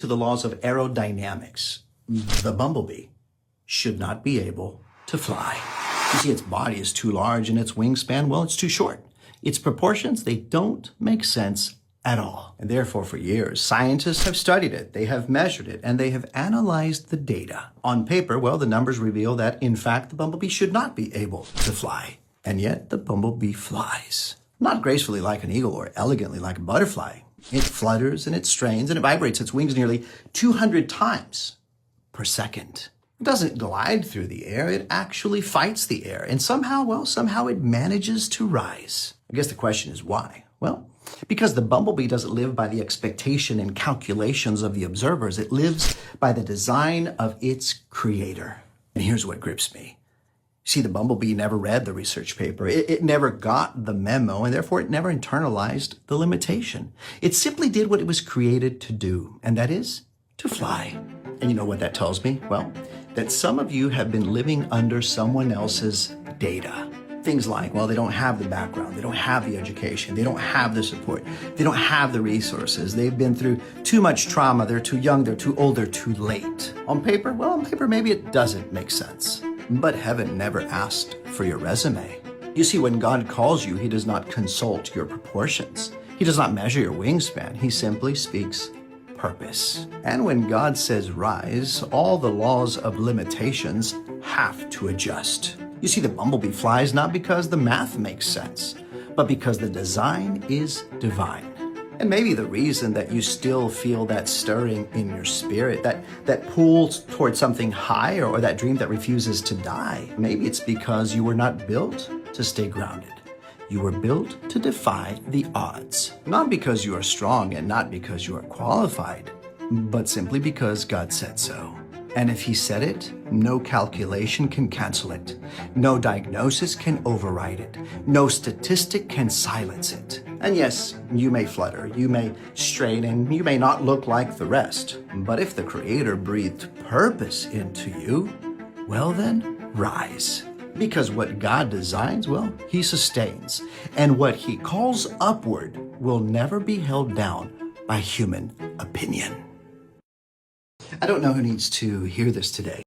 to the laws of aerodynamics, the bumblebee should not be able to fly. You see, its body is too large and its wingspan, well, it's too short. Its proportions, they don't make sense at all. And therefore, for years, scientists have studied it, they have measured it, and they have analyzed the data. On paper, well, the numbers reveal that, in fact, the bumblebee should not be able to fly. And yet, the bumblebee flies. Not gracefully like an eagle or elegantly like a butterfly. It flutters and it strains and it vibrates its wings nearly 200 times per second. It doesn't glide through the air, it actually fights the air. And somehow it manages to rise. I guess the question is why? Well, because the bumblebee doesn't live by the expectation and calculations of the observers. It lives by the design of its creator. And here's what grips me. See, the bumblebee never read the research paper. It never got the memo, and therefore it never internalized the limitation. It simply did what it was created to do, and that is to fly. And you know what that tells me? Well, that some of you have been living under someone else's data. Things like, well, they don't have the background, they don't have the education, they don't have the support, they don't have the resources, they've been through too much trauma, they're too young, they're too old, they're too late. On paper, maybe it doesn't make sense. But heaven never asked for your resume. You see, when God calls you, he does not consult your proportions. He does not measure your wingspan. He simply speaks purpose. And when God says rise, all the laws of limitations have to adjust. You see, the bumblebee flies not because the math makes sense, but because the design is divine. And maybe the reason that you still feel that stirring in your spirit, that pull towards something higher, or that dream that refuses to die, maybe it's because you were not built to stay grounded. You were built to defy the odds. Not because you are strong and not because you are qualified, but simply because God said so. And if he said it, no calculation can cancel it. No diagnosis can override it. No statistic can silence it. And yes, you may flutter, you may strain, and you may not look like the rest. But if the Creator breathed purpose into you, well then, rise. Because what God designs, well, he sustains. And what he calls upward will never be held down by human opinion. I don't know who needs to hear this today.